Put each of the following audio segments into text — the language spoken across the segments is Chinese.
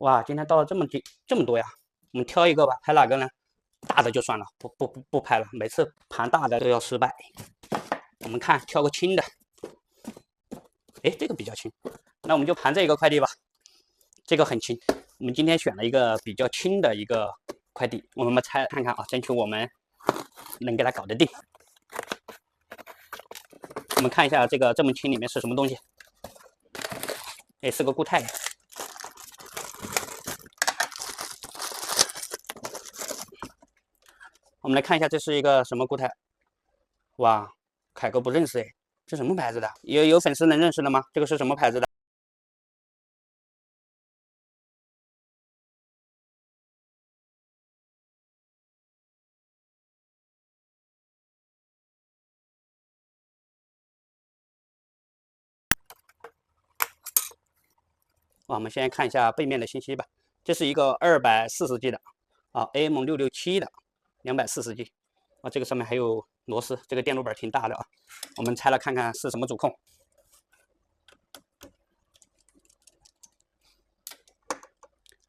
哇，今天到了这么多呀，我们挑一个吧，拍哪个呢？大的就算了，不拍了，每次盘大的都要失败。我们看挑个轻的，哎，这个比较轻，那我们就盘这个快递吧，这个很轻。我们今天选了一个比较轻的一个快递，我们猜看看啊，争取我们能给它搞得定。我们看一下这么轻里面是什么东西？哎，是个固态。我们来看一下，这是一个什么固态？哇，凯哥不认识哎，这什么牌子的？有粉丝能认识的吗？这个是什么牌子的？我们先看一下背面的信息吧。这是一个240G 的啊 ，AM667的240G 啊，这个上面还有螺丝，这个电路板挺大的啊。我们拆了看看是什么主控。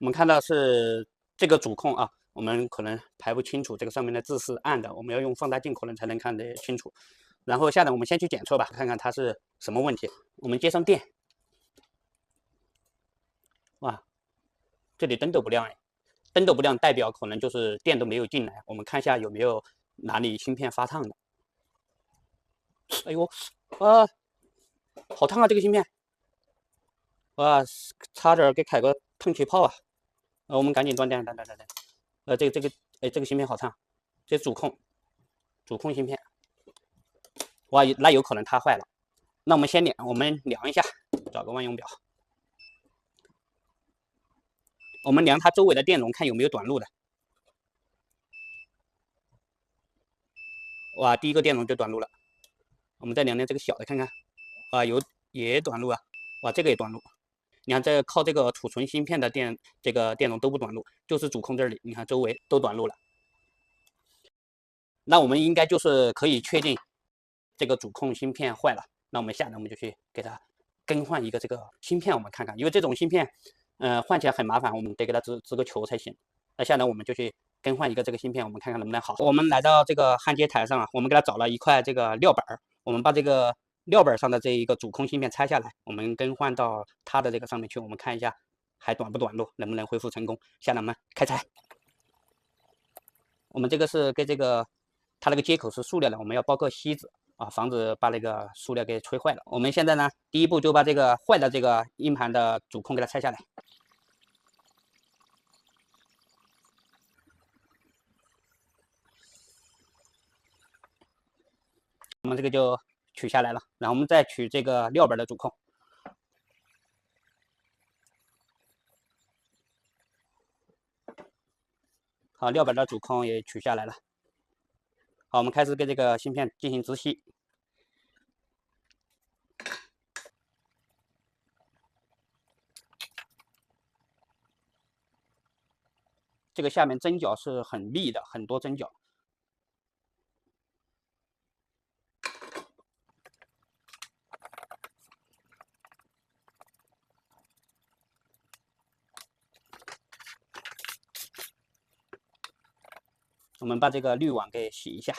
我们看到是这个主控啊，我们可能排不清楚，这个上面的字是暗的，我们要用放大镜可能才能看得清楚。然后下来我们先去检测吧，看看它是什么问题。我们接上电，哇，这里灯都不亮哎，灯都不亮代表可能就是电都没有进来。我们看一下有没有哪里芯片发烫的。哎呦，啊，好烫啊这个芯片，哇，差点给凯哥烫起泡啊！我们赶紧断电，等。哎，这个芯片好烫，这是主控芯片，哇，那有可能它坏了。那我们先我们量一下，找个万用表，我们量它周围的电容，看有没有短路的。哇，第一个电容就短路了。我们再量量这个小的看看，啊，也短路啊，哇，这个也短路。你看这靠这个储存芯片的这个电容都不短路，就是主控这里，你看周围都短路了。那我们应该就是可以确定这个主控芯片坏了。那我们下来我们就去给它更换一个这个芯片，我们看看，因为这种芯片，换起来很麻烦，我们得给它织个球才行。那下来我们就去更换一个这个芯片，我们看看能不能好。我们来到这个焊接台上啊，我们给它找了一块这个料板，我们把这个料板上的这一个主控芯片拆下来，我们更换到它的这个上面去，我们看一下还短不短路，能不能恢复成功。下来我们开拆。我们这个是跟这个它那个接口是塑料的，我们要包个锡纸啊，防止把那个塑料给吹坏了。我们现在呢，第一步就把这个坏的这个硬盘的主控给它拆下来。我们这个就取下来了，然后我们再取这个料板的主控。好，料板的主控也取下来了。好，我们开始给这个芯片进行直吸。这个下面针脚是很密的，很多针脚。我们把这个滤网给洗一下。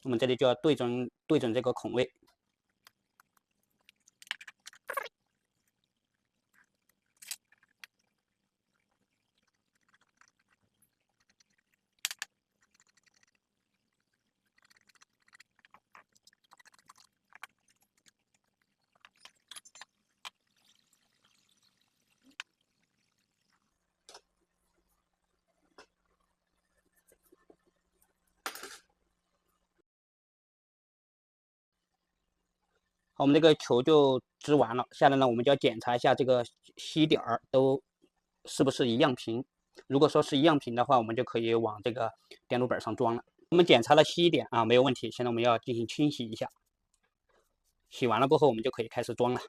我们这里就要对准这个孔位。好，我们这个球就织完了，下来呢，我们就要检查一下这个吸点都是不是一样平。如果说是一样平的话，我们就可以往这个电路板上装了。我们检查了吸点啊，没有问题。现在我们要进行清洗一下，洗完了过后，我们就可以开始装了。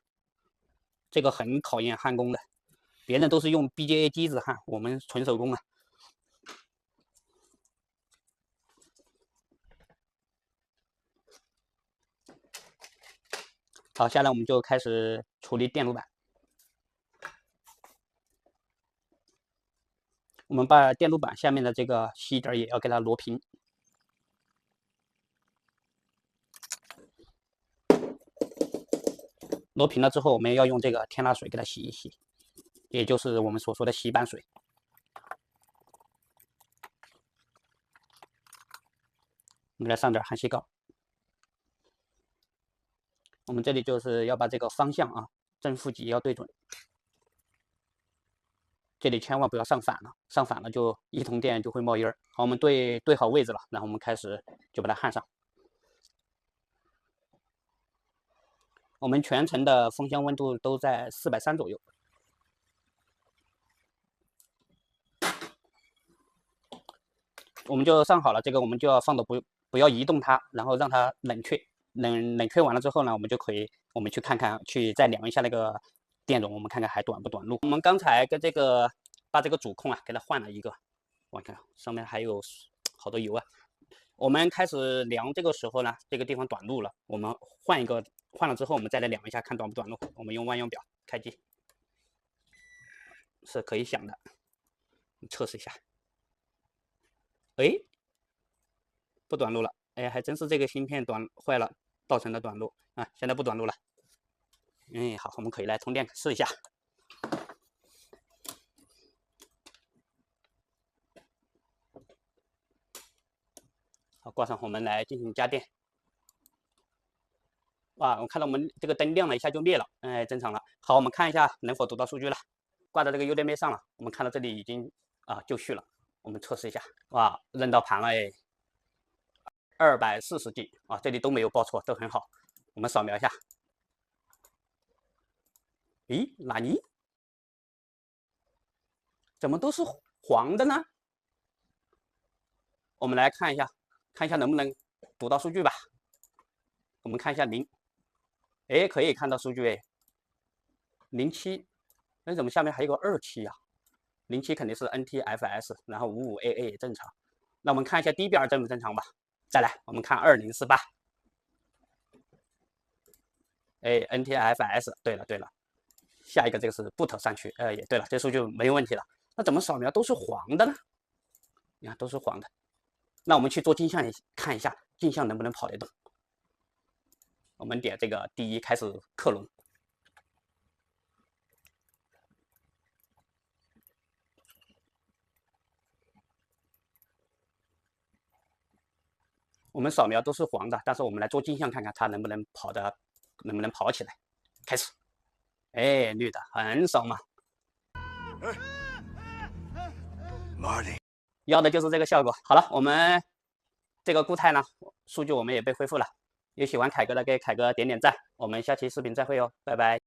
这个很考验焊工的，别人都是用 BGA 机子焊，我们纯手工啊。好，下来我们就开始处理电路板。我们把电路板下面的这个锡点也要给它螺平。螺平了之后，我们要用这个天拿水给它洗一洗，也就是我们所说的洗板水。我们给它上点含锡膏。我们这里就是要把这个方向啊，正负极要对准。这里千万不要上反了，上反了就一通电就会冒烟儿。好，我们对好位置了，然后我们开始就把它焊上。我们全程的封箱温度都在430左右。我们就上好了，这个我们就要放的不要移动它，然后让它冷却。冷却完了之后呢，我们就可以去看看，再量一下那个电容，我们看看还短不短路。我们刚才跟这个把这个主控啊给它换了一个，我看上面还有好多油啊。我们开始量这个时候呢，这个地方短路了，我们换一个，换了之后我们再来量一下，看短不短路。我们用万用表开机，是可以响的，测试一下。哎，不短路了，哎，还真是这个芯片坏了造成的短路啊，现在不短路了。好，我们可以来充电试一下。好，挂上，我们来进行加电。哇，我看到我们这个灯亮了一下就灭了，正常了。好，我们看一下能否读到数据了。挂在这个 UDMA 上了，我们看到这里已经就绪了。我们测试一下，哇，认到盘了哎，240G 啊，这里都没有报错，都很好。我们扫描一下，咦，哪里？怎么都是黄的呢？我们来看一下能不能读到数据吧。我们看一下0，哎，可以看到数据哎，07，那怎么下面还有个27呀？07肯定是 NTFS， 然后55AA 也正常。那我们看一下 DBR 正不正常吧。再来，我们看2048，哎 ，NTFS， 对了，下一个这个是 boot 上去，也对了，这数据没问题了。那怎么扫描都是黄的呢？你看都是黄的。那我们去做镜像看一下，镜像能不能跑得动？我们点这个第一开始克隆。我们扫描都是黄的，但是我们来做镜像看看它能不能跑起来。开始，哎，绿的很爽嘛。Marty， 要的就是这个效果。好了，我们这个固态呢，数据我们也被恢复了。有喜欢凯哥的给凯哥点赞。我们下期视频再会哦，拜拜。